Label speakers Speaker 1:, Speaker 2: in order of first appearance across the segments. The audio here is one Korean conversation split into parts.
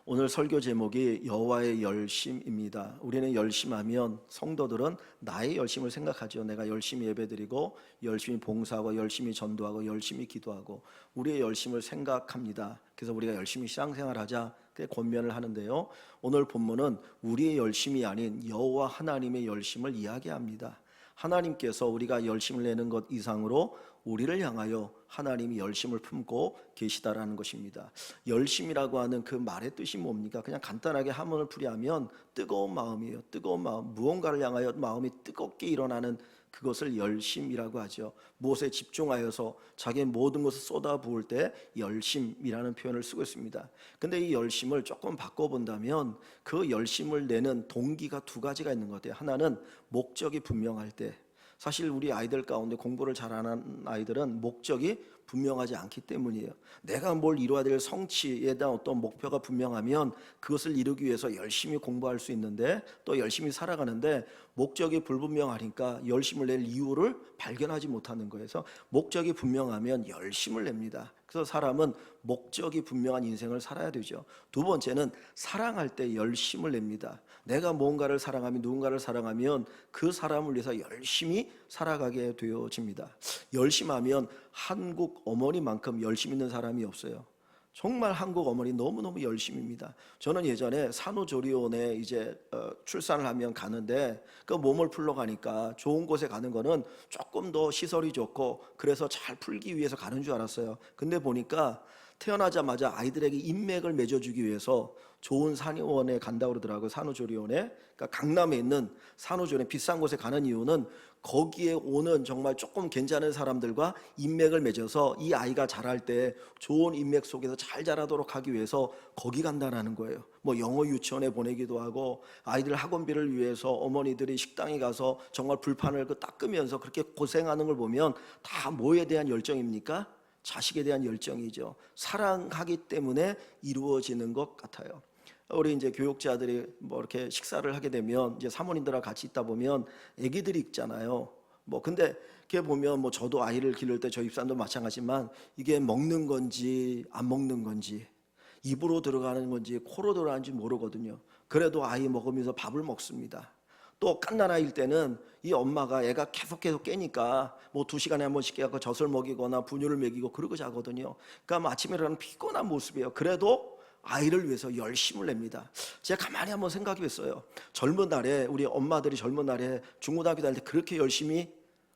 Speaker 1: 오늘 설교 제목이 여호와의 열심입니다. 우리는 열심하면 성도들은 나의 열심을 생각하죠. 내가 열심히 예배드리고 열심히 봉사하고 열심히 전도하고 열심히 기도하고 우리의 열심을 생각합니다. 그래서 우리가 열심히 신앙생활하자 그렇게 권면을 하는데요, 오늘 본문은 우리의 열심이 아닌 여호와 하나님의 열심을 이야기합니다. 하나님께서 우리가 열심을 내는 것 이상으로 우리를 향하여 하나님이 열심을 품고 계시다라는 것입니다. 열심이라고 하는 그 말의 뜻이 뭡니까? 그냥 간단하게 한문을 풀이하면 뜨거운 마음이에요. 뜨거운 마음, 무언가를 향하여 마음이 뜨겁게 일어나는 그것을 열심이라고 하죠. 무엇에 집중하여서 자기의 모든 것을 쏟아부을 때 열심이라는 표현을 쓰고 있습니다. 근데 이 열심을 조금 바꿔본다면 그 열심을 내는 동기가 두 가지가 있는 것 같아요. 하나는 목적이 분명할 때, 사실 우리 아이들 가운데 공부를 잘하는 아이들은 목적이 분명하지 않기 때문이에요. 내가 뭘 이루어야 될 성취에 대한 어떤 목표가 분명하면 그것을 이루기 위해서 열심히 공부할 수 있는데 또 열심히 살아가는데 목적이 불분명하니까 열심을 낼 이유를 발견하지 못하는 거예요. 그래서 목적이 분명하면 열심을 냅니다. 그래서 사람은 목적이 분명한 인생을 살아야 되죠. 두 번째는 사랑할 때 열심을 냅니다. 내가 뭔가를 사랑하면, 누군가를 사랑하면 그 사람을 위해서 열심히 살아가게 되어집니다. 열심하면 한국 어머니만큼 열심 있는 사람이 없어요. 정말 한국 어머니 너무너무 열심입니다. 저는 예전에 산후조리원에 이제 출산을 하면 가는데 그 몸을 풀러 가니까 좋은 곳에 가는 거는 조금 더 시설이 좋고 그래서 잘 풀기 위해서 가는 줄 알았어요. 근데 보니까 태어나자마자 아이들에게 인맥을 맺어주기 위해서 좋은 산후원에 간다고 그러더라고요. 산후조리원에. 그러니까 강남에 있는 산후조리원 비싼 곳에 가는 이유는 거기에 오는 정말 조금 괜찮은 사람들과 인맥을 맺어서 이 아이가 자랄 때 좋은 인맥 속에서 잘 자라도록 하기 위해서 거기 간다는 거예요. 뭐 영어 유치원에 보내기도 하고 아이들 학원비를 위해서 어머니들이 식당에 가서 정말 불판을 닦으면서 그렇게 고생하는 걸 보면 다 뭐에 대한 열정입니까? 자식에 대한 열정이죠. 사랑하기 때문에 이루어지는 것 같아요. 우리 이제 교육자들이 뭐 이렇게 식사를 하게 되면 이제 사모님들하고 같이 있다 보면 아기들이 있잖아요. 뭐 근데 이렇게 보면 뭐 저도 아이를 기를 때 저희 집사람도 마찬가지지만 이게 먹는 건지 안 먹는 건지 입으로 들어가는 건지 코로 들어가는지 모르거든요. 그래도 아이 먹으면서 밥을 먹습니다. 또 갓난아이일 때는 이 엄마가 애가 계속 깨니까 뭐 2시간에 한 번씩 깨갖고 젖을 먹이거나 분유를 먹이고 그러고 자거든요. 그러니까 아침에 일어나는 피곤한 모습이에요. 그래도 아이를 위해서 열심을 냅니다. 제가 가만히 한번 생각해 봤어요. 젊은 날에 우리 엄마들이 젊은 날에 중고등학교 다닐 때 그렇게 열심히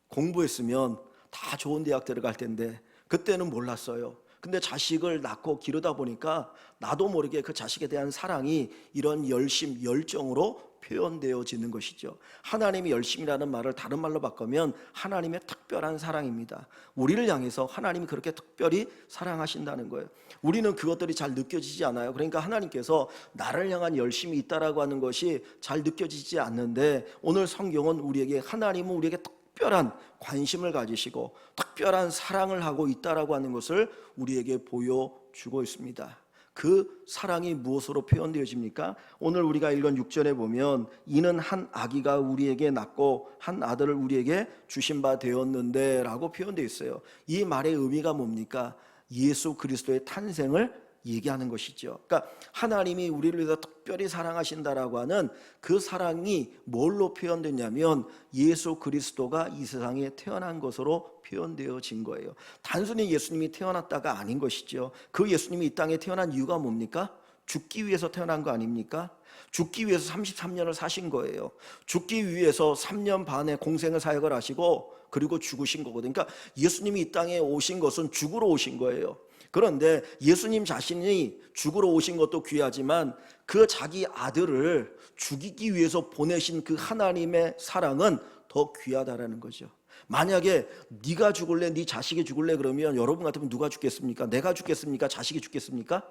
Speaker 1: 공부했으면 다 좋은 대학 들어갈 텐데 그때는 몰랐어요. 근데 자식을 낳고 기르다 보니까 나도 모르게 그 자식에 대한 사랑이 이런 열심, 열정으로 표현되어지는 것이죠. 하나님이 열심이라는 말을 다른 말로 바꾸면 하나님의 특별한 사랑입니다. 우리를 향해서 하나님이 그렇게 특별히 사랑하신다는 거예요. 우리는 그것들이 잘 느껴지지 않아요. 그러니까 하나님께서 나를 향한 열심이 있다라고 하는 것이 잘 느껴지지 않는데 오늘 성경은 우리에게, 하나님은 우리에게 특별한 관심을 가지시고 특별한 사랑을 하고 있다라고 하는 것을 우리에게 보여주고 있습니다. 그 사랑이 무엇으로 표현되어집니까? 오늘 우리가 읽은 6절에 보면 이는 한 아기가 우리에게 낳고 한 아들을 우리에게 주신 바 되었는데 라고 표현되어 있어요. 이 말의 의미가 뭡니까? 예수 그리스도의 탄생을 얘기하는 것이죠. 그러니까 하나님이 우리를 위해서 특별히 사랑하신다라고 하는 그 사랑이 뭘로 표현됐냐면 예수 그리스도가 이 세상에 태어난 것으로 표현되어진 거예요. 단순히 예수님이 태어났다가 아닌 것이죠. 그 예수님이 이 땅에 태어난 이유가 뭡니까? 죽기 위해서 태어난 거 아닙니까? 죽기 위해서 33년을 사신 거예요. 죽기 위해서 3년 반의 공생의 사역을 하시고 그리고 죽으신 거거든요. 그러니까 예수님이 이 땅에 오신 것은 죽으러 오신 거예요. 그런데 예수님 자신이 죽으러 오신 것도 귀하지만 그 자기 아들을 죽이기 위해서 보내신 그 하나님의 사랑은 더 귀하다라는 거죠. 만약에 네가 죽을래, 네 자식이 죽을래 그러면 여러분 같으면 누가 죽겠습니까? 내가 죽겠습니까? 자식이 죽겠습니까?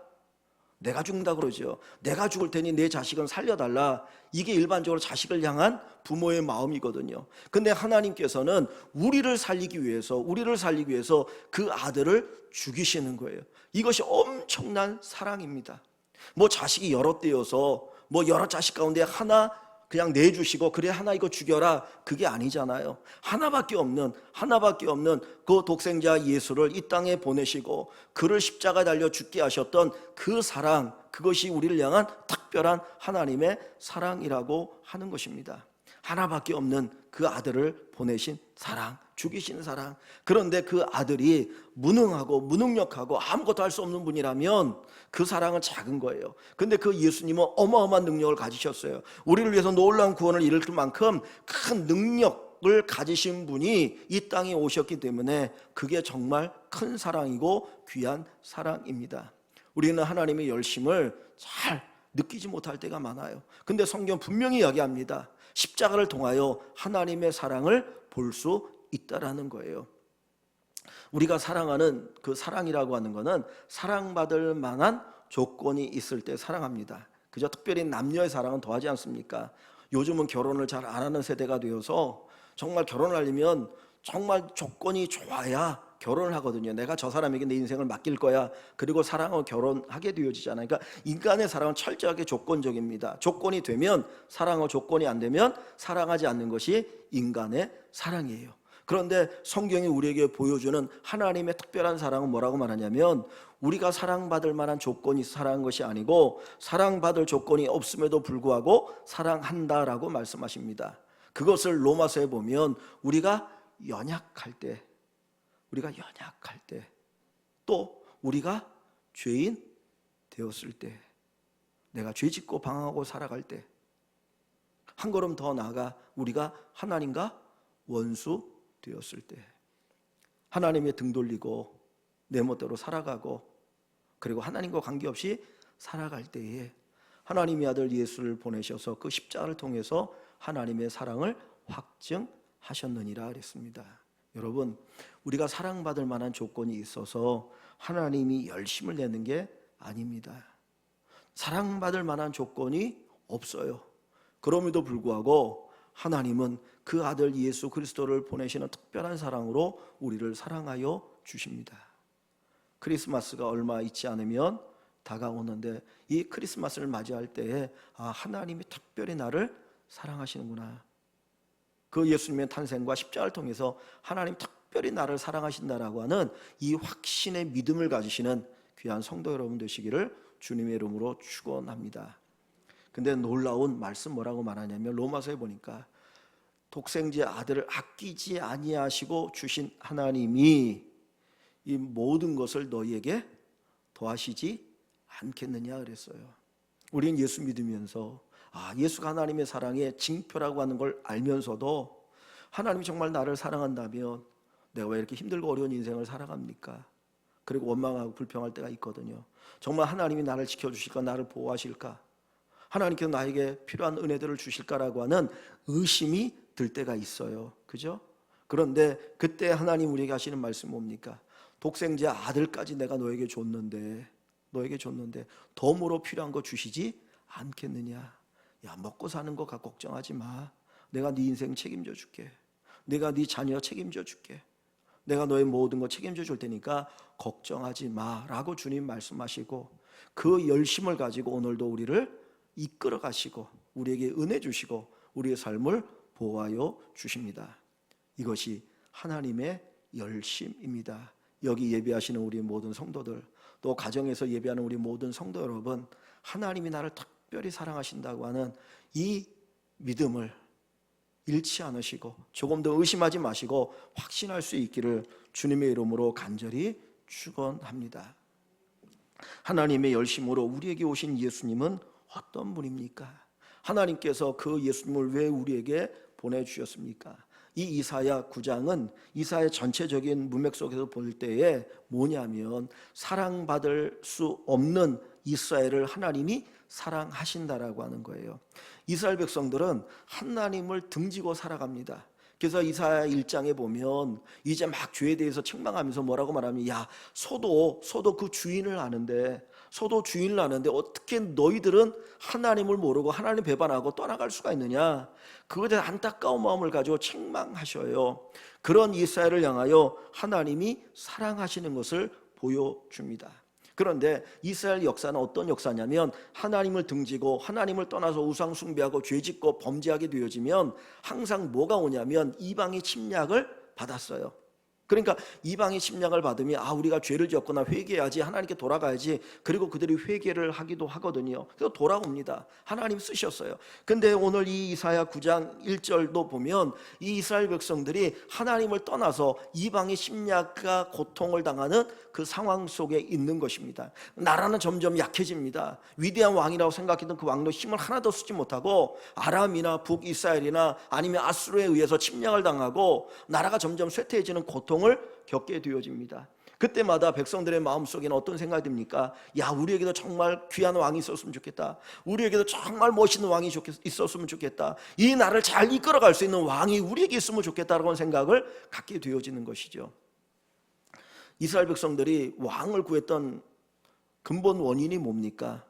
Speaker 1: 내가 죽는다 그러죠. 내가 죽을 테니 내 자식은 살려달라. 이게 일반적으로 자식을 향한 부모의 마음이거든요. 근데 하나님께서는 우리를 살리기 위해서 그 아들을 죽이시는 거예요. 이것이 엄청난 사랑입니다. 뭐 자식이 여럿 되어서 뭐 여러 자식 가운데 하나 그냥 내주시고 그래 하나 이거 죽여라, 그게 아니잖아요. 하나밖에 없는 그 독생자 예수를 이 땅에 보내시고 그를 십자가에 달려 죽게 하셨던 그 사랑, 그것이 우리를 향한 특별한 하나님의 사랑이라고 하는 것입니다. 하나밖에 없는 그 아들을 보내신 사랑, 죽이신 사랑. 그런데 그 아들이 무능하고 무능력하고 아무것도 할 수 없는 분이라면 그 사랑은 작은 거예요. 근데 그 예수님은 어마어마한 능력을 가지셨어요. 우리를 위해서 놀라운 구원을 이룰 만큼 큰 능력을 가지신 분이 이 땅에 오셨기 때문에 그게 정말 큰 사랑이고 귀한 사랑입니다. 우리는 하나님의 열심을 잘 느끼지 못할 때가 많아요. 근데 성경 분명히 이야기합니다. 십자가를 통하여 하나님의 사랑을 볼 수 있다라는 거예요. 우리가 사랑하는 그 사랑이라고 하는 것은 사랑받을 만한 조건이 있을 때 사랑합니다. 그저 특별히 남녀의 사랑은 더하지 않습니까? 요즘은 결혼을 잘 안 하는 세대가 되어서 정말 결혼을 하려면 정말 조건이 좋아야 결혼을 하거든요. 내가 저 사람에게 내 인생을 맡길 거야. 그리고 사랑하고 결혼하게 되어지잖아요. 그러니까 인간의 사랑은 철저하게 조건적입니다. 조건이 되면 사랑하고 조건이 안 되면 사랑하지 않는 것이 인간의 사랑이에요. 그런데 성경이 우리에게 보여주는 하나님의 특별한 사랑은 뭐라고 말하냐면 우리가 사랑받을 만한 조건이 사랑한 것이 아니고 사랑받을 조건이 없음에도 불구하고 사랑한다라고 말씀하십니다. 그것을 로마서에 보면 우리가 연약할 때, 또 우리가 죄인 되었을 때, 내가 죄짓고 방황하고 살아갈 때, 한 걸음 더 나아가 우리가 하나님과 원수 되었을 때, 하나님의 등 돌리고 내 멋대로 살아가고 그리고 하나님과 관계없이 살아갈 때에 하나님의 아들 예수를 보내셔서 그 십자가를 통해서 하나님의 사랑을 확증하셨느니라 그랬습니다. 여러분, 우리가 사랑받을 만한 조건이 있어서 하나님이 열심을 내는 게 아닙니다. 사랑받을 만한 조건이 없어요. 그럼에도 불구하고 하나님은 그 아들 예수 그리스도를 보내시는 특별한 사랑으로 우리를 사랑하여 주십니다. 크리스마스가 얼마 있지 않으면 다가오는데 이 크리스마스를 맞이할 때에 하나님이 특별히 나를 사랑하시는구나. 그 예수님의 탄생과 십자가를 통해서 하나님 특별히 나를 사랑하신다라고 하는 이 확신의 믿음을 가지시는 귀한 성도 여러분 되시기를 주님의 이름으로 축원합니다. 근데 놀라운 말씀 뭐라고 말하냐면 로마서에 보니까 독생자의 아들을 아끼지 아니하시고 주신 하나님이 이 모든 것을 너희에게 더하시지 않겠느냐 그랬어요. 우리는 예수 믿으면서 예수가 하나님의 사랑의 징표라고 하는 걸 알면서도 하나님이 정말 나를 사랑한다면 내가 왜 이렇게 힘들고 어려운 인생을 살아갑니까? 그리고 원망하고 불평할 때가 있거든요. 정말 하나님이 나를 지켜주실까? 나를 보호하실까? 하나님께서 나에게 필요한 은혜들을 주실까라고 하는 의심이 들 때가 있어요. 그죠? 그런데 그때 하나님 우리에게 하시는 말씀 뭡니까? 독생자 아들까지 내가 너에게 줬는데 덤으로 필요한 거 주시지 않겠느냐? 야, 먹고 사는 거 갖고 걱정하지 마. 내가 네 인생 책임져 줄게. 내가 네 자녀 책임져 줄게. 내가 너의 모든 거 책임져 줄 테니까 걱정하지 마라고 주님 말씀하시고 그 열심을 가지고 오늘도 우리를 이끌어 가시고 우리에게 은혜 주시고 우리의 삶을 보호하여 주십니다. 이것이 하나님의 열심입니다. 여기 예배하시는 우리 모든 성도들, 또 가정에서 예배하는 우리 모든 성도 여러분, 하나님이 나를 특별히 사랑하신다고 하는 이 믿음을 잃지 않으시고 조금 더 의심하지 마시고 확신할 수 있기를 주님의 이름으로 간절히 축원합니다. 하나님의 열심으로 우리에게 오신 예수님은 어떤 분입니까? 하나님께서 그 예수님을 왜 우리에게 보내주셨습니까? 이 이사야 9장은 이사야의 전체적인 문맥 속에서 볼 때에 뭐냐면 사랑받을 수 없는 이스라엘을 하나님이 사랑하신다라고 하는 거예요. 이스라엘 백성들은 하나님을 등지고 살아갑니다. 그래서 이사야 1장에 보면 이제 막 죄에 대해서 책망하면서 뭐라고 말하면 소도 그 주인을 아는데 어떻게 너희들은 하나님을 모르고 하나님 배반하고 떠나갈 수가 있느냐. 그것에 대한 안타까운 마음을 가지고 책망하셔요. 그런 이스라엘을 향하여 하나님이 사랑하시는 것을 보여줍니다. 그런데 이스라엘 역사는 어떤 역사냐면 하나님을 등지고 하나님을 떠나서 우상 숭배하고 죄짓고 범죄하게 되어지면 항상 뭐가 오냐면 이방의 침략을 받았어요. 그러니까 이방의 침략을 받으면 우리가 죄를 지었구나, 회개해야지, 하나님께 돌아가야지. 그리고 그들이 회개를 하기도 하거든요. 그래서 돌아옵니다. 하나님 쓰셨어요. 근데 오늘 이 이사야 9장 1절도 보면 이 이스라엘 백성들이 하나님을 떠나서 이방의 침략과 고통을 당하는 그 상황 속에 있는 것입니다. 나라는 점점 약해집니다. 위대한 왕이라고 생각했던 그 왕도 힘을 하나도 쓰지 못하고 아람이나 북이스라엘이나 아니면 아수르에 의해서 침략을 당하고 나라가 점점 쇠퇴해지는 고통을 겪게 되어집니다. 그때마다 백성들의 마음속에는 어떤 생각이 듭니까? 우리에게도 정말 귀한 왕이 있었으면 좋겠다. 우리에게도 정말 멋있는 왕이 있었으면 좋겠다. 이 나라를 잘 이끌어갈 수 있는 왕이 우리에게 있으면 좋겠다라는 생각을 갖게 되어지는 것이죠. 이스라엘 백성들이 왕을 구했던 근본 원인이 뭡니까?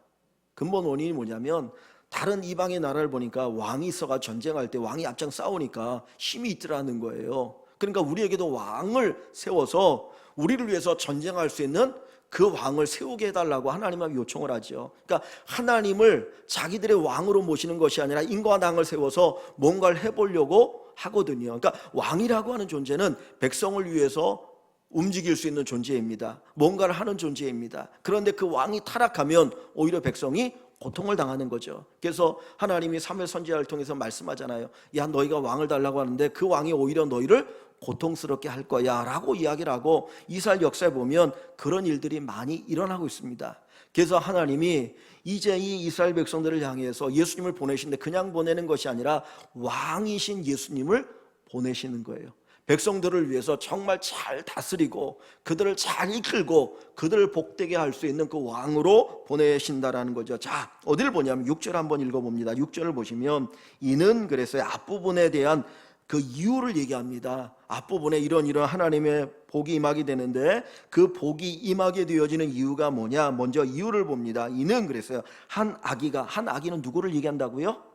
Speaker 1: 근본 원인이 뭐냐면 다른 이방의 나라를 보니까 왕이 있어가 전쟁할 때 왕이 앞장 싸우니까 힘이 있더라는 거예요. 그러니까 우리에게도 왕을 세워서 우리를 위해서 전쟁할 수 있는 그 왕을 세우게 해달라고 하나님께 요청을 하죠. 그러니까 하나님을 자기들의 왕으로 모시는 것이 아니라 인과당을 세워서 뭔가를 해보려고 하거든요. 그러니까 왕이라고 하는 존재는 백성을 위해서 움직일 수 있는 존재입니다. 뭔가를 하는 존재입니다. 그런데 그 왕이 타락하면 오히려 백성이 고통을 당하는 거죠. 그래서 하나님이 사무엘 선지자를 통해서 말씀하잖아요. 너희가 왕을 달라고 하는데 그 왕이 오히려 너희를 고통스럽게 할 거야 라고 이야기를 하고 이스라엘 역사에 보면 그런 일들이 많이 일어나고 있습니다. 그래서 하나님이 이제 이 이스라엘 백성들을 향해서 예수님을 보내시는데 그냥 보내는 것이 아니라 왕이신 예수님을 보내시는 거예요. 백성들을 위해서 정말 잘 다스리고 그들을 잘 이끌고 그들을 복되게 할 수 있는 그 왕으로 보내신다라는 거죠. 자, 어디를 보냐면 6절 한번 읽어봅니다. 6절을 보시면 이는 그랬어요. 앞부분에 대한 그 이유를 얘기합니다. 앞부분에 이런 하나님의 복이 임하게 되는데 그 복이 임하게 되어지는 이유가 뭐냐? 먼저 이유를 봅니다. 이는 그랬어요. 한 아기는 누구를 얘기한다고요?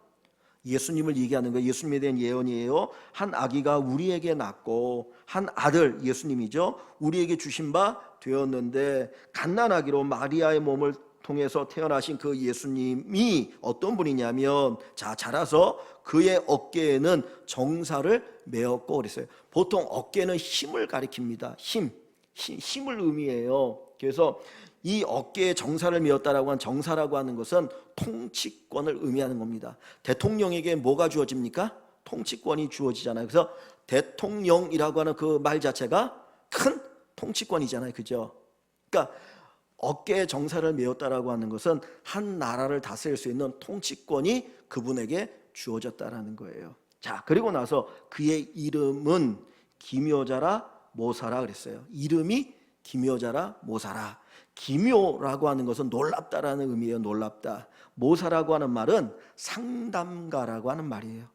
Speaker 1: 예수님을 얘기하는 거예요. 예수님에 대한 예언이에요. 한 아기가 우리에게 낳고 한 아들, 예수님이죠, 우리에게 주신 바 되었는데 갓난아기로 마리아의 몸을 통해서 태어나신 그 예수님이 어떤 분이냐면 자라서 그의 어깨에는 정사를 메었고 그랬어요. 보통 어깨는 힘을 가리킵니다. 힘을 의미해요. 그래서 이 어깨에 정사를 메었다라고 한 정사라고 하는 것은 통치권을 의미하는 겁니다. 대통령에게 뭐가 주어집니까? 통치권이 주어지잖아요. 그래서 대통령이라고 하는 그 말 자체가 큰 통치권이잖아요. 그죠? 그러니까 어깨에 정사를 메었다라고 하는 것은 한 나라를 다스릴 수 있는 통치권이 그분에게 주어졌다라는 거예요. 자, 그리고 나서 그의 이름은 기묘자라 모사라 그랬어요. 이름이 기묘자라 모사라. 기묘라고 하는 것은 놀랍다라는 의미예요. 놀랍다. 모사라고 하는 말은 상담가라고 하는 말이에요.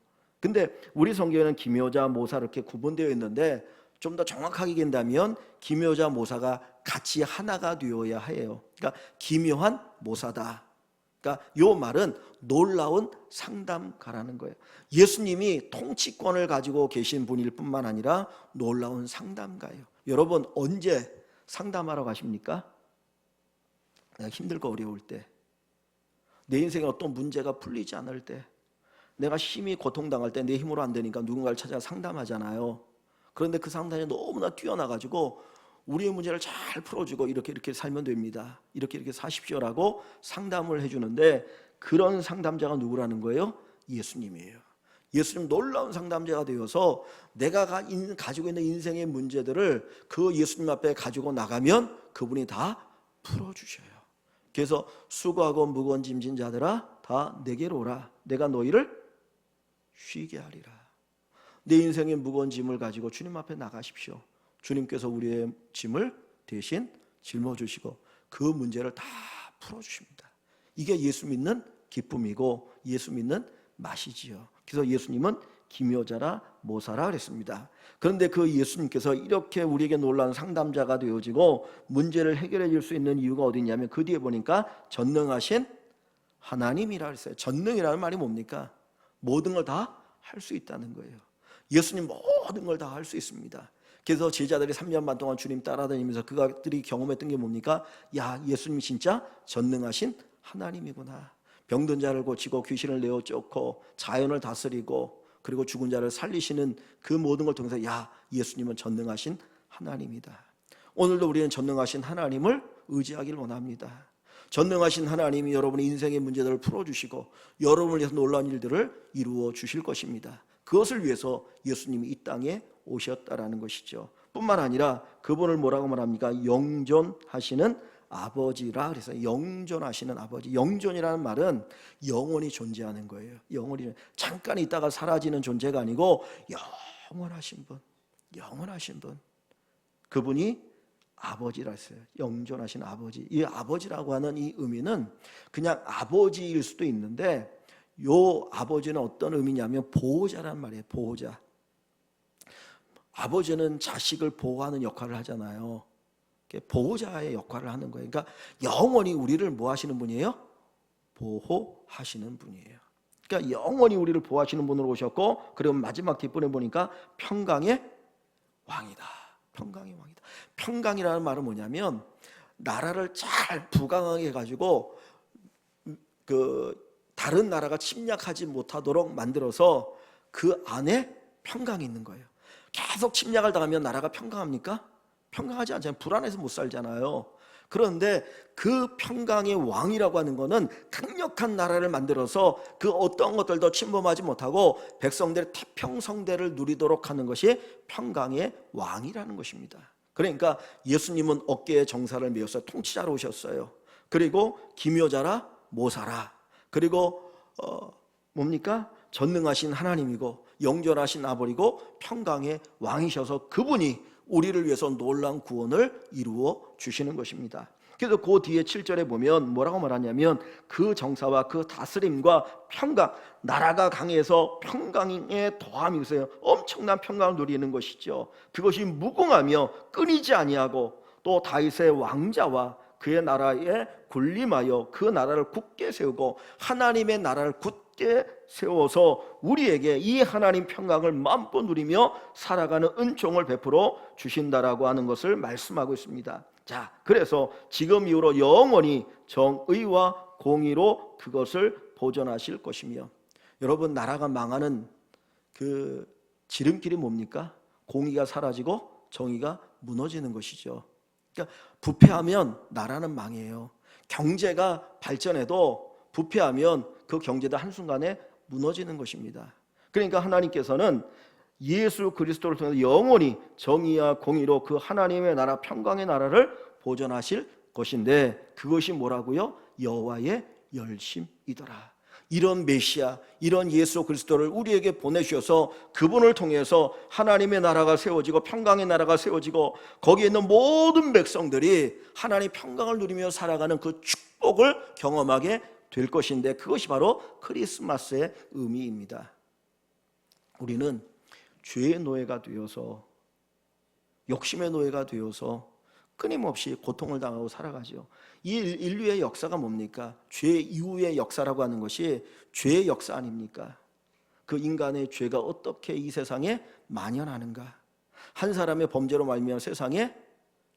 Speaker 1: 근데 우리 성경에는 기묘자, 모사 이렇게 구분되어 있는데 좀 더 정확하게 얘기한다면 기묘자, 모사가 같이 하나가 되어야 해요. 그러니까 기묘한 모사다. 그러니까 이 말은 놀라운 상담가라는 거예요. 예수님이 통치권을 가지고 계신 분일 뿐만 아니라 놀라운 상담가예요. 여러분 언제 상담하러 가십니까? 내가 힘들고 어려울 때, 내 인생에 어떤 문제가 풀리지 않을 때, 내가 심히 고통당할 때 내 힘으로 안 되니까 누군가를 찾아 상담하잖아요. 그런데 그 상담이 너무나 뛰어나가지고 우리의 문제를 잘 풀어주고 이렇게 살면 됩니다, 이렇게 사십시오라고 상담을 해주는데 그런 상담자가 누구라는 거예요? 예수님이에요. 예수님 놀라운 상담자가 되어서 내가 가지고 있는 인생의 문제들을 그 예수님 앞에 가지고 나가면 그분이 다 풀어주셔요. 그래서 수고하고 무거운 짐진 자들아 다 내게로 오라. 내가 너희를 쉬게 하리라. 내 인생의 무거운 짐을 가지고 주님 앞에 나가십시오. 주님께서 우리의 짐을 대신 짊어주시고 그 문제를 다 풀어주십니다. 이게 예수 믿는 기쁨이고 예수 믿는 맛이지요. 그래서 예수님은 기묘자라 모사라 그랬습니다. 그런데 그 예수님께서 이렇게 우리에게 놀라운 상담자가 되어지고 문제를 해결해 줄 수 있는 이유가 어디 있냐면 그 뒤에 보니까 전능하신 하나님이라 그랬어요. 전능이라는 말이 뭡니까? 모든 걸 다 할 수 있다는 거예요. 예수님 모든 걸 다 할 수 있습니다. 그래서 제자들이 3년 반 동안 주님 따라다니면서 그들이 경험했던 게 뭡니까? 야, 예수님이 진짜 전능하신 하나님이구나. 병든 자를 고치고 귀신을 내어 쫓고 자연을 다스리고 그리고 죽은 자를 살리시는 그 모든 걸 통해서 야, 예수님은 전능하신 하나님이다. 오늘도 우리는 전능하신 하나님을 의지하기를 원합니다. 전능하신 하나님이 여러분의 인생의 문제들을 풀어주시고 여러분을 위해서 놀라운 일들을 이루어 주실 것입니다. 그것을 위해서 예수님이 이 땅에 오셨다라는 것이죠. 뿐만 아니라 그분을 뭐라고 말합니까? 영존하시는 아버지라 그래서 영존하시는 아버지. 영존이라는 말은 영원히 존재하는 거예요. 영원히 잠깐 있다가 사라지는 존재가 아니고 영원하신 분, 영원하신 분. 그분이 아버지라 했어요. 영존하신 아버지. 이 아버지라고 하는 이 의미는 그냥 아버지일 수도 있는데 요 아버지는 어떤 의미냐면 보호자란 말이에요. 보호자. 아버지는 자식을 보호하는 역할을 하잖아요. 보호자의 역할을 하는 거예요. 그러니까 영원히 우리를 뭐 하시는 분이에요? 보호하시는 분이에요. 그러니까 영원히 우리를 보호하시는 분으로 오셨고 그리고 마지막 뒷부분에 보니까 평강의 왕이다. 평강의 왕이다. 평강이라는 말은 뭐냐면 나라를 잘 부강하게 해가지고 다른 나라가 침략하지 못하도록 만들어서 그 안에 평강이 있는 거예요. 계속 침략을 당하면 나라가 평강합니까? 평강하지 않잖아요. 불안해서 못 살잖아요. 그런데 그 평강의 왕이라고 하는 것은 강력한 나라를 만들어서 그 어떤 것들도 침범하지 못하고 백성들의 태평성대를 누리도록 하는 것이 평강의 왕이라는 것입니다. 그러니까 예수님은 어깨에 정사를 메어서 통치자로 오셨어요. 그리고 기묘자라 모사라. 그리고 뭡니까? 전능하신 하나님이고 영존하신 아버지고 평강의 왕이셔서 그분이 우리를 위해서 놀라운 구원을 이루어 주시는 것입니다. 그래서 그 뒤에 7절에 보면 뭐라고 말하냐면 그 정사와 그 다스림과 평강, 나라가 강해서 평강에 더함이 있어요. 엄청난 평강을 누리는 것이죠. 그것이 무궁하며 끊이지 아니하고 또 다윗의 왕자와 그의 나라에 군림하여 그 나라를 굳게 세우고 하나님의 나라를 굳게 세워서 우리에게 이 하나님 평강을 마음껏 누리며 살아가는 은총을 베풀어 주신다라고 하는 것을 말씀하고 있습니다. 자, 그래서 지금 이후로 영원히 정의와 공의로 그것을 보존하실 것이며 여러분 나라가 망하는 그 지름길이 뭡니까? 공의가 사라지고 정의가 무너지는 것이죠. 그러니까 부패하면 나라는 망해요. 경제가 발전해도 부패하면 그 경제도 한순간에 무너지는 것입니다. 그러니까 하나님께서는 예수 그리스도를 통해서 영원히 정의와 공의로 그 하나님의 나라 평강의 나라를 보존하실 것인데 그것이 뭐라고요? 여호와의 열심이더라. 이런 메시아, 이런 예수 그리스도를 우리에게 보내주셔서 그분을 통해서 하나님의 나라가 세워지고 평강의 나라가 세워지고 거기에 있는 모든 백성들이 하나님의 평강을 누리며 살아가는 그 축복을 경험하게 될 것인데 그것이 바로 크리스마스의 의미입니다. 우리는 죄의 노예가 되어서 욕심의 노예가 되어서 끊임없이 고통을 당하고 살아가죠. 이 인류의 역사가 뭡니까? 죄 이후의 역사라고 하는 것이 죄의 역사 아닙니까? 그 인간의 죄가 어떻게 이 세상에 만연하는가? 한 사람의 범죄로 말미암아 세상에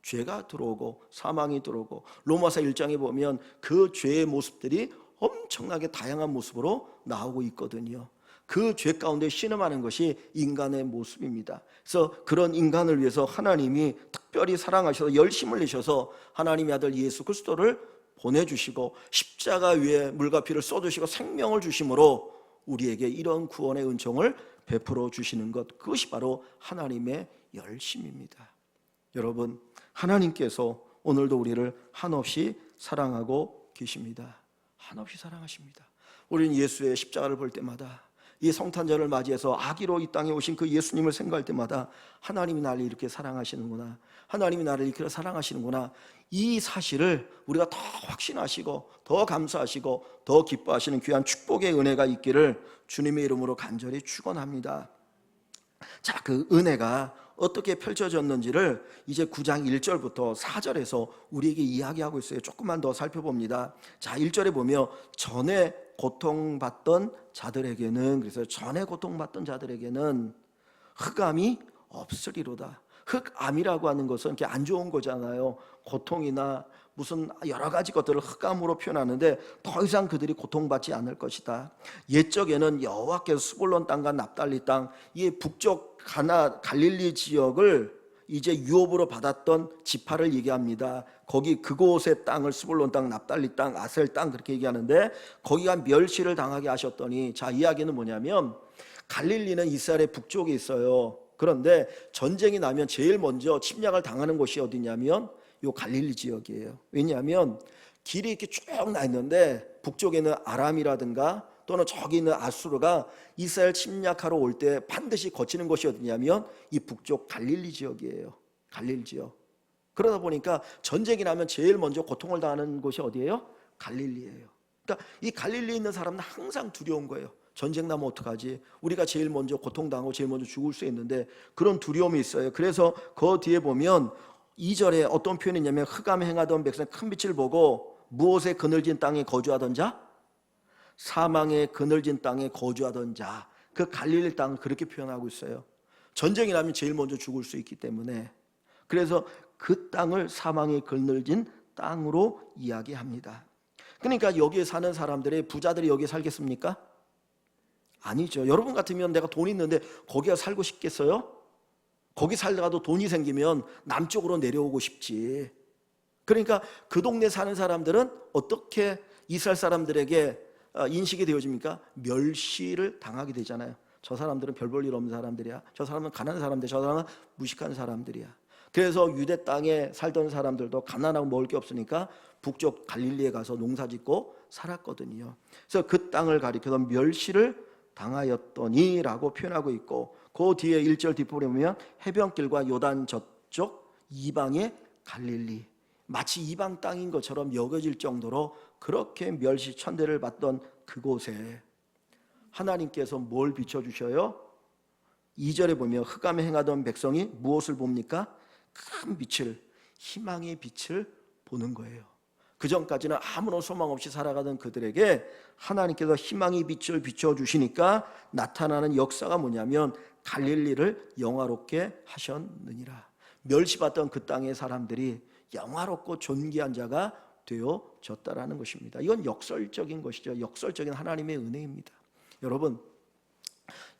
Speaker 1: 죄가 들어오고 사망이 들어오고 로마서 1장에 보면 그 죄의 모습들이 엄청나게 다양한 모습으로 나오고 있거든요. 그 죄 가운데 신음하는 것이 인간의 모습입니다. 그래서 그런 인간을 위해서 하나님이 특별히 사랑하셔서 열심을 내셔서 하나님의 아들 예수 그리스도를 보내주시고 십자가 위에 물과 피를 쏟으시고 생명을 주심으로 우리에게 이런 구원의 은총을 베풀어 주시는 것, 그것이 바로 하나님의 열심입니다. 여러분, 하나님께서 오늘도 우리를 한없이 사랑하고 계십니다. 한없이 사랑하십니다. 우리는 예수의 십자가를 볼 때마다 이 성탄절을 맞이해서 아기로 이 땅에 오신 그 예수님을 생각할 때마다 하나님이 나를 이렇게 사랑하시는구나, 하나님이 나를 이렇게 사랑하시는구나, 이 사실을 우리가 더 확신하시고 더 감사하시고 더 기뻐하시는 귀한 축복의 은혜가 있기를 주님의 이름으로 간절히 축원합니다. 자, 그 은혜가 어떻게 펼쳐졌는지를 이제 9장 1절부터 4절에서 우리에게 이야기하고 있어요. 조금만 더 살펴봅니다. 자, 1절에 보면 전에 고통받던 자들에게는, 그래서 전에 고통받던 자들에게는 흑암이 없으리로다. 흑암이라고 하는 것은 이렇게 안 좋은 거잖아요. 고통이나 무슨 여러 가지 것들을 흑암으로 표현하는데 더 이상 그들이 고통받지 않을 것이다. 옛적에는 여호와께서 스불론 땅과 납달리 땅, 이 북쪽 갈릴리 지역을 이제 유업으로 받았던 지파를 얘기합니다. 거기 그곳의 땅을 스불론 땅, 납달리 땅, 아셀 땅 그렇게 얘기하는데 거기가 멸시를 당하게 하셨더니, 자, 이야기는 뭐냐면 갈릴리는 이스라엘의 북쪽에 있어요. 그런데 전쟁이 나면 제일 먼저 침략을 당하는 곳이 어디냐면 요 갈릴리 지역이에요. 왜냐하면 길이 이렇게 쭉 나 있는데 북쪽에는 아람이라든가 또는 저기 있는 아수르가 이스라엘 침략하러 올 때 반드시 거치는 곳이 어디냐면 이 북쪽 갈릴리 지역이에요. 갈릴리 지역. 그러다 보니까 전쟁이 나면 제일 먼저 고통을 당하는 곳이 어디예요? 갈릴리예요. 그러니까 이 갈릴리에 있는 사람은 항상 두려운 거예요. 전쟁 나면 어떡하지? 우리가 제일 먼저 고통당하고 제일 먼저 죽을 수 있는데 그런 두려움이 있어요. 그래서 그 뒤에 보면 2절에 어떤 표현이 있냐면 흑암에 행하던 백성 큰 빛을 보고 무엇에 그늘진 땅에 거주하던 자? 사망의 그늘진 땅에 거주하던 자. 그 갈릴리 땅을 그렇게 표현하고 있어요. 전쟁이 나면 제일 먼저 죽을 수 있기 때문에. 그래서 그 땅을 사망의 그늘진 땅으로 이야기합니다. 그러니까 여기에 사는 사람들의 부자들이 여기에 살겠습니까? 아니죠. 여러분 같으면 내가 돈 있는데 거기가 살고 싶겠어요? 거기 살다가도 돈이 생기면 남쪽으로 내려오고 싶지. 그러니까 그 동네 사는 사람들은 어떻게 이스라엘 사람들에게 인식이 되어집니까? 멸시를 당하게 되잖아요. 저 사람들은 별 볼 일 없는 사람들이야. 저 사람은 가난한 사람들, 저 사람은 무식한 사람들이야. 그래서 유대 땅에 살던 사람들도 가난하고 먹을 게 없으니까 북쪽 갈릴리에 가서 농사짓고 살았거든요. 그래서 그 땅을 가리켜서 멸시를 당하였더니라고 표현하고 있고, 그 뒤에 1절 뒷부분에 보면 해변길과 요단 저쪽 이방의 갈릴리, 마치 이방 땅인 것처럼 여겨질 정도로 그렇게 멸시 천대를 받던 그곳에 하나님께서 뭘 비춰주셔요? 2절에 보면 흑암에 행하던 백성이 무엇을 봅니까? 큰 빛을, 희망의 빛을 보는 거예요. 그 전까지는 아무런 소망 없이 살아가던 그들에게 하나님께서 희망의 빛을 비춰주시니까 나타나는 역사가 뭐냐면 갈릴리를 영화롭게 하셨느니라. 멸시받던 그 땅의 사람들이 영화롭고 존귀한 자가 되어졌다라는 것입니다. 이건 역설적인 것이죠. 역설적인 하나님의 은혜입니다. 여러분,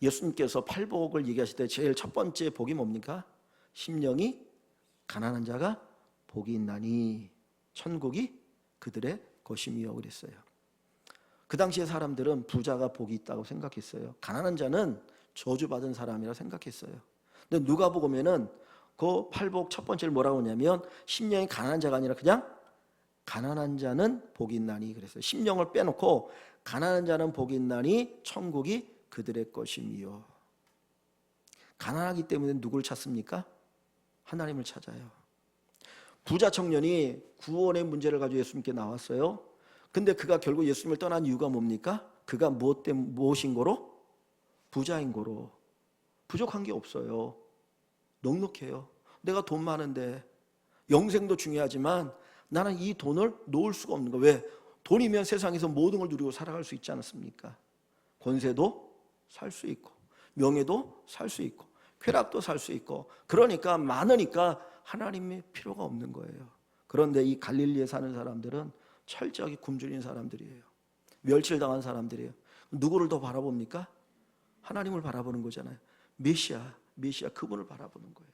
Speaker 1: 예수님께서 팔복을 얘기하실 때 제일 첫 번째 복이 뭡니까? 심령이 가난한 자가 복이 있나니 천국이 그들의 것임이요 그랬어요. 그 당시에 사람들은 부자가 복이 있다고 생각했어요. 가난한 자는 저주받은 사람이라 생각했어요. 근데 누가복음에는 그 팔복 첫 번째를 뭐라고 하냐면 심령이 가난한 자가 아니라 그냥 가난한 자는 복이 있나니 그랬어요. 심령을 빼놓고 가난한 자는 복이 있나니 천국이 그들의 것임이요. 가난하기 때문에 누구를 찾습니까? 하나님을 찾아요. 부자 청년이 구원의 문제를 가지고 예수님께 나왔어요. 근데 그가 결국 예수님을 떠난 이유가 뭡니까? 그가 무엇인 거로? 부자인 거로. 부족한 게 없어요. 넉넉해요. 내가 돈 많은데 영생도 중요하지만 나는 이 돈을 놓을 수가 없는 거예요. 왜? 돈이면 세상에서 모든 걸 누리고 살아갈 수 있지 않습니까? 권세도 살 수 있고 명예도 살 수 있고 쾌락도 살 수 있고, 그러니까 많으니까 하나님의 필요가 없는 거예요. 그런데 이 갈릴리에 사는 사람들은 철저하게 굶주린 사람들이에요. 멸치를 당한 사람들이에요. 누구를 더 바라봅니까? 하나님을 바라보는 거잖아요. 메시아 그분을 바라보는 거예요.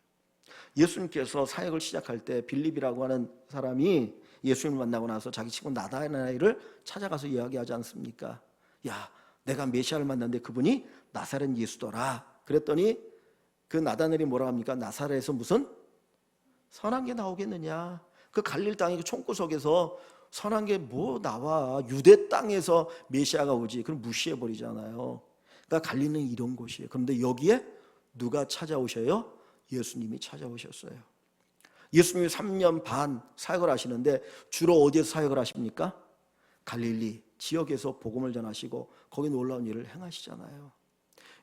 Speaker 1: 예수님께서 사역을 시작할 때 빌립이라고 하는 사람이 예수님을 만나고 나서 자기 친구 나다나엘을 찾아가서 이야기하지 않습니까? 야, 내가 메시아를 만났는데 그분이 나사렛 예수더라. 그랬더니 그 나다나엘이 뭐라 합니까? 나사렛에서 무슨 선한 게 나오겠느냐? 그 갈릴 땅의 그 총구석에서 선한 게 뭐 나와? 유대 땅에서 메시아가 오지. 그럼 무시해 버리잖아요. 그러니까 갈릴리는 이런 곳이에요. 그런데 여기에 누가 찾아오셔요? 예수님이 찾아오셨어요. 예수님이 3년 반 사역을 하시는데 주로 어디에서 사역을 하십니까? 갈릴리 지역에서 복음을 전하시고 거기 놀라운 일을 행하시잖아요.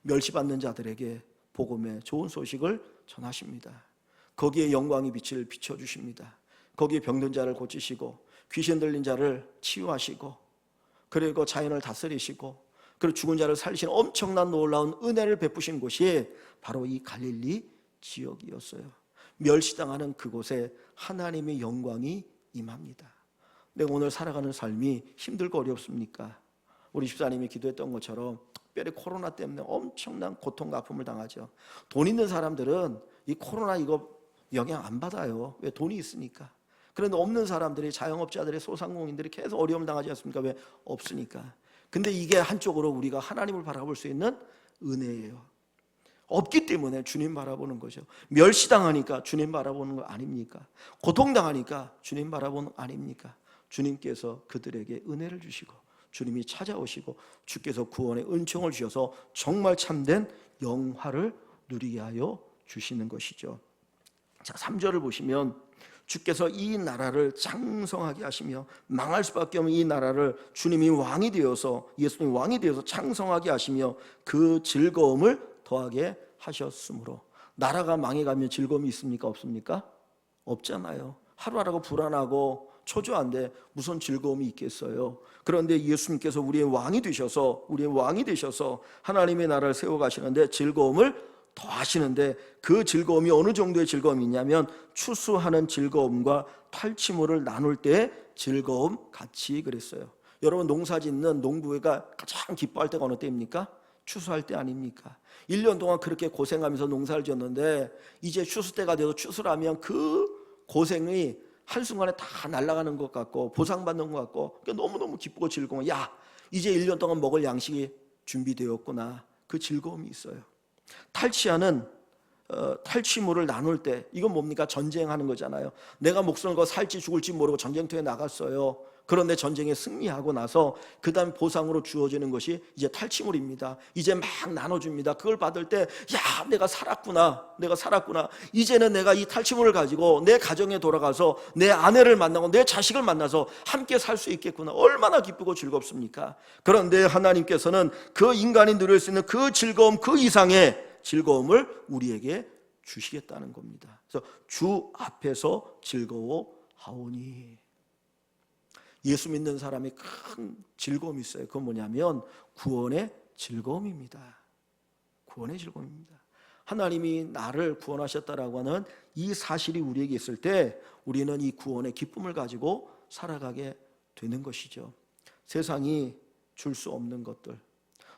Speaker 1: 멸시받는 자들에게 복음의 좋은 소식을 전하십니다. 거기에 영광의 빛을 비춰주십니다. 거기에 병든 자를 고치시고 귀신 들린 자를 치유하시고 그리고 자연을 다스리시고 그리고 죽은 자를 살리시는 엄청난 놀라운 은혜를 베푸신 곳이 바로 이 갈릴리 지역이었어요. 멸시당하는 그곳에 하나님의 영광이 임합니다. 내가 오늘 살아가는 삶이 힘들고 어렵습니까? 우리 집사님이 기도했던 것처럼 특별히 코로나 때문에 엄청난 고통과 아픔을 당하죠. 돈 있는 사람들은 이 코로나 이거 영향 안 받아요. 왜? 돈이 있으니까. 그런데 없는 사람들이, 자영업자들이, 소상공인들이 계속 어려움을 당하지 않습니까? 왜? 없으니까. 근데 이게 한쪽으로 우리가 하나님을 바라볼 수 있는 은혜예요. 없기 때문에 주님 바라보는 거죠. 멸시당하니까 주님 바라보는 거 아닙니까? 고통당하니까 주님 바라보는 거 아닙니까? 주님께서 그들에게 은혜를 주시고 주님이 찾아오시고 주께서 구원의 은총을 주셔서 정말 참된 영화를 누리게 하여 주시는 것이죠. 자, 3절을 보시면 주께서 이 나라를 창성하게 하시며 망할 수밖에 없는 이 나라를 주님이 왕이 되어서, 예수님이 왕이 되어서 창성하게 하시며 그 즐거움을 더하게 하셨으므로. 나라가 망해가면 즐거움이 있습니까? 없습니까? 없잖아요. 하루하루가 불안하고 초조한데 무슨 즐거움이 있겠어요? 그런데 예수님께서 우리의 왕이 되셔서 하나님의 나라를 세워가시는데 즐거움을 더하시는데, 그 즐거움이 어느 정도의 즐거움이 있냐면 추수하는 즐거움과 탈취물을 나눌 때의 즐거움 같이 그랬어요. 여러분, 농사짓는 농부가 가장 기뻐할 때가 어느 때입니까? 추수할 때 아닙니까? 1년 동안 그렇게 고생하면서 농사를 지었는데 이제 추수 때가 돼서 추수를 하면 그 고생이 한순간에 다 날아가는 것 같고 보상받는 것 같고, 그러니까 너무너무 기쁘고 즐거워. 야, 이제 1년 동안 먹을 양식이 준비되었구나. 그 즐거움이 있어요. 탈취하는 탈취물을 나눌 때, 이건 뭡니까? 전쟁하는 거잖아요. 내가 목숨을 걸고 살지 죽을지 모르고 전쟁터에 나갔어요. 그런데 전쟁에 승리하고 나서 그 다음 보상으로 주어지는 것이 이제 탈취물입니다. 이제 막 나눠줍니다. 그걸 받을 때, 야, 내가 살았구나. 이제는 내가 이 탈취물을 가지고 내 가정에 돌아가서 내 아내를 만나고 내 자식을 만나서 함께 살 수 있겠구나. 얼마나 기쁘고 즐겁습니까? 그런데 하나님께서는 그 인간이 누릴 수 있는 그 즐거움, 그 이상의 즐거움을 우리에게 주시겠다는 겁니다. 그래서 주 앞에서 즐거워하오니. 예수 믿는 사람이 큰 즐거움이 있어요. 그건 뭐냐면 구원의 즐거움입니다. 구원의 즐거움입니다. 하나님이 나를 구원하셨다라고 하는 이 사실이 우리에게 있을 때 우리는 이 구원의 기쁨을 가지고 살아가게 되는 것이죠. 세상이 줄 수 없는 것들,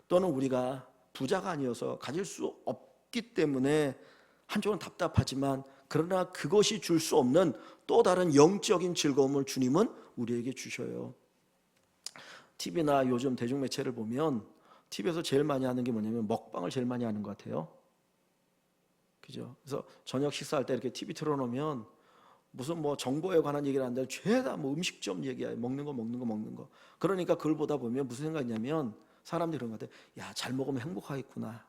Speaker 1: 또는 우리가 부자가 아니어서 가질 수 없기 때문에 한쪽은 답답하지만, 그러나 그것이 줄 수 없는 또 다른 영적인 즐거움을 주님은 우리에게 주셔요. TV나 요즘 대중매체를 보면 TV에서 제일 많이 하는 게 뭐냐면 먹방을 제일 많이 하는 것 같아요. 그죠? 그래서 저녁 식사할 때 이렇게 TV 틀어놓으면 무슨 뭐 정보에 관한 얘기를 하는데 죄다 뭐 음식점 얘기야. 먹는 거. 그러니까 그걸 보다 보면 무슨 생각이냐면 사람들이 그런 것 같아요. 야, 잘 먹으면 행복하겠구나.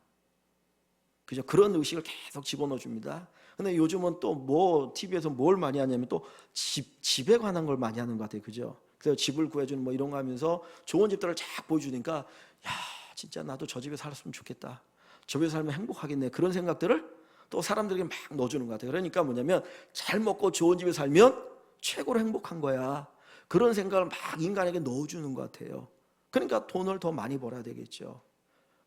Speaker 1: 그죠? 그런 의식을 계속 집어넣어 줍니다. 근데 요즘은 또 뭐 TV에서 뭘 많이 하냐면 또 집에 관한 걸 많이 하는 것 같아요. 그죠? 그래서 집을 구해주는 뭐 이런 거 하면서 좋은 집들을 쫙 보여주니까, 야, 진짜 나도 저 집에 살았으면 좋겠다. 저 집에 살면 행복하겠네. 그런 생각들을 또 사람들에게 막 넣어주는 것 같아요. 그러니까 뭐냐면 잘 먹고 좋은 집에 살면 최고로 행복한 거야. 그런 생각을 막 인간에게 넣어주는 것 같아요. 그러니까 돈을 더 많이 벌어야 되겠죠.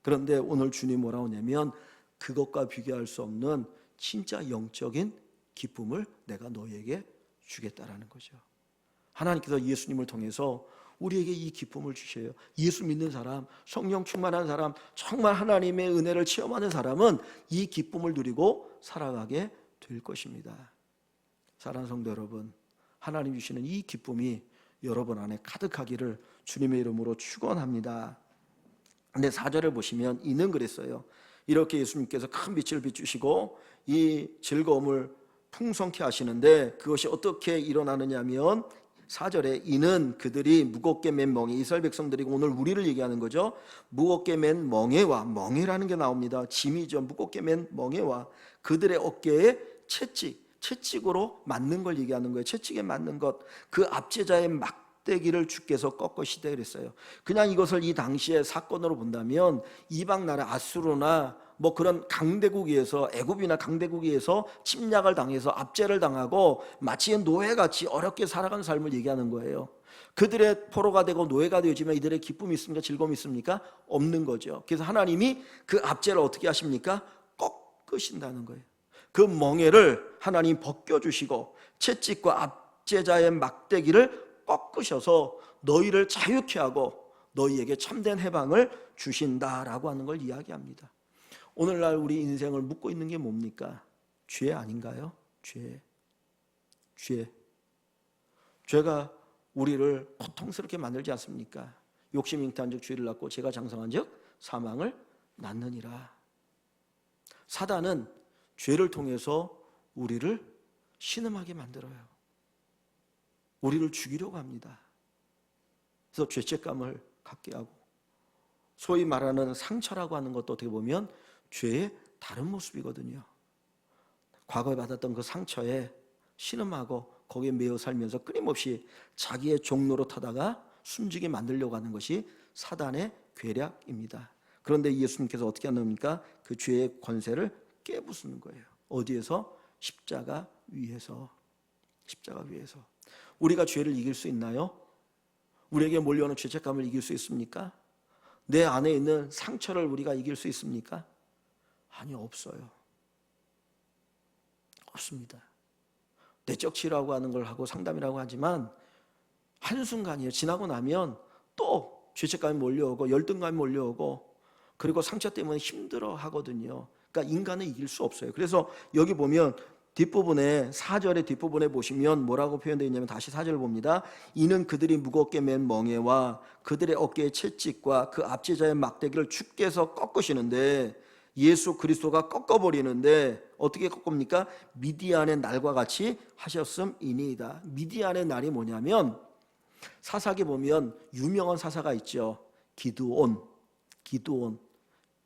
Speaker 1: 그런데 오늘 주님 뭐라고 하냐면 그것과 비교할 수 없는 진짜 영적인 기쁨을 내가 너에게 주겠다라는 거죠. 하나님께서 예수님을 통해서 우리에게 이 기쁨을 주셔요. 예수 믿는 사람, 성령 충만한 사람, 정말 하나님의 은혜를 체험하는 사람은 이 기쁨을 누리고 살아가게 될 것입니다. 사랑하는 성도 여러분, 하나님 주시는 이 기쁨이 여러분 안에 가득하기를 주님의 이름으로 축원합니다. 근데 4절을 보시면 이는 그랬어요. 이렇게 예수님께서 큰 빛을 비추시고 이 즐거움을 풍성케 하시는데 그것이 어떻게 일어나느냐 하면 4절에 이는 그들이 무겁게 맨 멍에, 이스라엘 백성들이 오늘 우리를 얘기하는 거죠. 무겁게 맨 멍에와, 멍에라는 게 나옵니다. 짐이죠. 무겁게 맨 멍에와 그들의 어깨에 채찍으로 맞는 걸 얘기하는 거예요. 채찍에 맞는 것, 그 압제자의 막대기를 주께서 꺾으시되 그랬어요. 그냥 이것을 이 당시의 사건으로 본다면 이방 나라 아수르나 뭐 그런 강대국에서, 애굽이나 강대국에서 침략을 당해서 압제를 당하고 마치 노예같이 어렵게 살아가는 삶을 얘기하는 거예요. 그들의 포로가 되고 노예가 되어지면 이들의 기쁨이 있습니까? 즐거움이 있습니까? 없는 거죠. 그래서 하나님이 그 압제를 어떻게 하십니까? 꺾으신다는 거예요. 그 멍에를 하나님 벗겨주시고 채찍과 압제자의 막대기를 꺾으셔서 너희를 자유케 하고 너희에게 참된 해방을 주신다라고 하는 걸 이야기합니다. 오늘날 우리 인생을 묶고 있는 게 뭡니까? 죄 아닌가요? 죄가 우리를 고통스럽게 만들지 않습니까? 욕심 잉태한 즉 죄를 낳고 죄가 장성한 즉 사망을 낳느니라. 사단은 죄를 통해서 우리를 신음하게 만들어요. 우리를 죽이려고 합니다. 그래서 죄책감을 갖게 하고, 소위 말하는 상처라고 하는 것도 어떻게 보면 죄의 다른 모습이거든요. 과거에 받았던 그 상처에 신음하고 거기에 매여 살면서 끊임없이 자기의 종로로 타다가 숨지게 만들려고 하는 것이 사단의 괴략입니다. 그런데 예수님께서 어떻게 하십니까? 그 죄의 권세를 깨부수는 거예요. 어디에서? 십자가 위에서. 우리가 죄를 이길 수 있나요? 우리에게 몰려오는 죄책감을 이길 수 있습니까? 내 안에 있는 상처를 우리가 이길 수 있습니까? 아니, 없어요. 없습니다. 내적 치유라고 하는 걸 하고 상담이라고 하지만 한순간이에요. 지나고 나면 또 죄책감이 몰려오고 열등감이 몰려오고, 그리고 상처 때문에 힘들어 하거든요. 그러니까 인간은 이길 수 없어요. 그래서 여기 보면 뒷부분에 4절의 뒷부분에 보시면 뭐라고 표현되어 있냐면, 다시 4절을 봅니다. 이는 그들이 무겁게 맨 멍에와 그들의 어깨의 채찍과 그 압제자의 막대기를 주께서 꺾으시는데, 예수 그리스도가 꺾어버리는데 어떻게 꺾습니까? 미디안의 날과 같이 하셨음이니이다. 미디안의 날이 뭐냐면, 사사기 보면 유명한 사사가 있죠.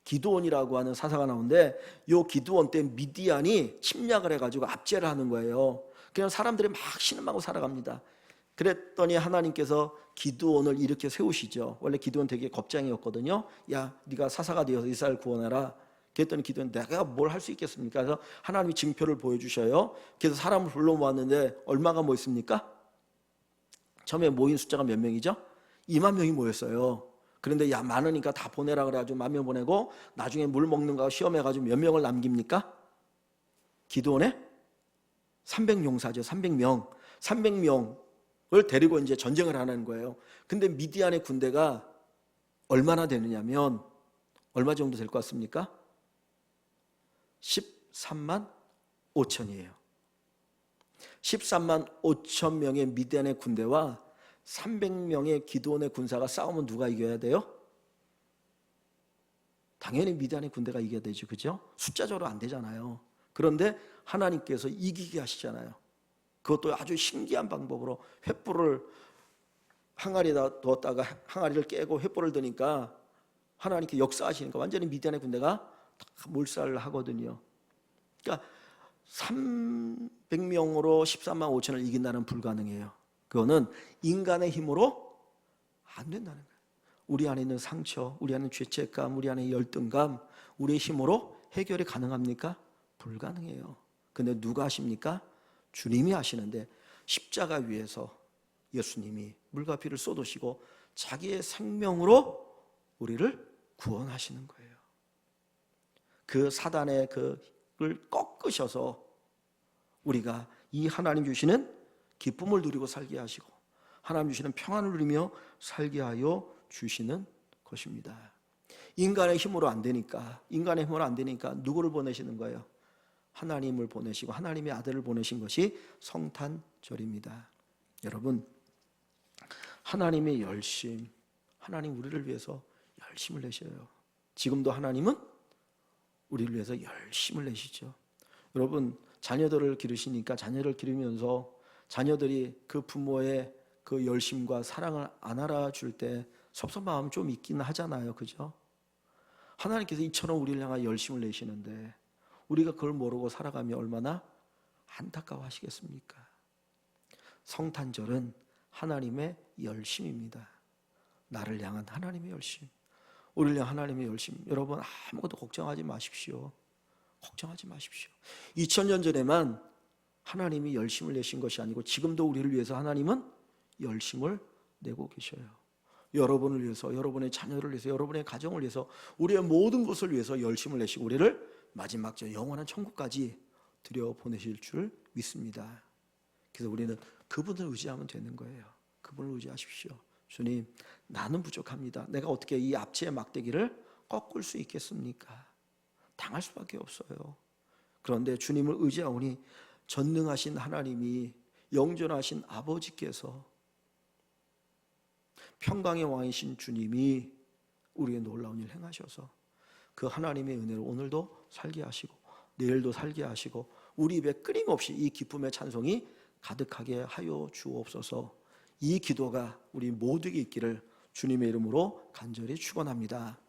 Speaker 1: 기드온이라고 하는 사사가 나오는데, 요 기드온 때 미디안이 침략을 해가지고 압제를 하는 거예요. 그냥 사람들이 막 신음하고 살아갑니다. 그랬더니 하나님께서 기드온을 이렇게 세우시죠. 원래 기드온 되게 겁쟁이였거든요. 야, 네가 사사가 되어서 이스라엘 구원해라. 그랬더니 기드온, 내가 뭘 할 수 있겠습니까? 그래서 하나님이 징표를 보여주셔요. 그래서 사람을 불러 모았는데 얼마가 모였습니까? 처음에 모인 숫자가 몇 명이죠? 2만 명이 모였어요. 그런데 야, 많으니까 다 보내라 그래가지고 1만 명 보내고, 나중에 물 먹는 거 시험해가지고 몇 명을 남깁니까? 기드온에 300용사죠. 300명. 300명을 데리고 이제 전쟁을 하는 거예요. 근데 미디안의 군대가 얼마나 되느냐면, 얼마 정도 될 것 같습니까? 13만 5천이에요. 13만 5천 명의 미디안의 군대와 300명의 기드온의 군사가 싸우면 누가 이겨야 돼요? 당연히 미디안의 군대가 이겨야 되죠. 그죠? 숫자적으로 안 되잖아요. 그런데 하나님께서 이기게 하시잖아요. 그것도 아주 신기한 방법으로 횃불을 항아리에다 두었다가 항아리를 깨고 횃불을 드니까 하나님께 역사하시니까 완전히 미디안의 군대가 다 몰살을 하거든요. 그러니까 300명으로 13만 5천을 이긴다는 불가능해요. 그거는 인간의 힘으로 안 된다는 거예요. 우리 안에 있는 상처, 우리 안에 있는 죄책감, 우리 안에 있는 열등감, 우리의 힘으로 해결이 가능합니까? 불가능해요. 근데 누가 하십니까? 주님이 하시는데, 십자가 위에서 예수님이 물과 피를 쏟으시고 자기의 생명으로 우리를 구원하시는 거예요. 그 사단의 그를 꺾으셔서 우리가 이 하나님 주시는 기쁨을 누리고 살게 하시고, 하나님 주시는 평안을 누리며 살게 하여 주시는 것입니다. 인간의 힘으로 안 되니까 누구를 보내시는 거예요? 하나님을 보내시고 하나님의 아들을 보내신 것이 성탄절입니다. 여러분, 하나님의 열심, 하나님 우리를 위해서 열심을 내셔요. 지금도 하나님은 우리를 위해서 열심을 내시죠. 여러분, 자녀들을 기르시니까 자녀를 기르면서 자녀들이 그 부모의 그 열심과 사랑을 안 알아줄 때 섭섭한 마음 좀 있긴 하잖아요. 그죠? 하나님께서 이처럼 우리를 향하여 열심을 내시는데 우리가 그걸 모르고 살아가면 얼마나 안타까워하시겠습니까? 성탄절은 하나님의 열심입니다. 나를 향한 하나님의 열심, 우리를 향한 하나님의 열심. 여러분, 아무것도 걱정하지 마십시오. 2000년 전에만 하나님이 열심을 내신 것이 아니고 지금도 우리를 위해서 하나님은 열심을 내고 계셔요. 여러분을 위해서, 여러분의 자녀를 위해서, 여러분의 가정을 위해서, 우리의 모든 것을 위해서 열심을 내시고 우리를 마지막 저 영원한 천국까지 들여 보내실 줄 믿습니다. 그래서 우리는 그분을 의지하면 되는 거예요. 그분을 의지하십시오. 주님, 나는 부족합니다. 내가 어떻게 이 압제의 막대기를 꺾을 수 있겠습니까? 당할 수밖에 없어요. 그런데 주님을 의지하오니 전능하신 하나님이, 영존하신 아버지께서, 평강의 왕이신 주님이 우리의 놀라운 일 행하셔서 그 하나님의 은혜로 오늘도 살게 하시고 내일도 살게 하시고 우리 입에 끊임없이 이 기쁨의 찬송이 가득하게 하여 주옵소서. 이 기도가 우리 모두에게 있기를 주님의 이름으로 간절히 축원합니다.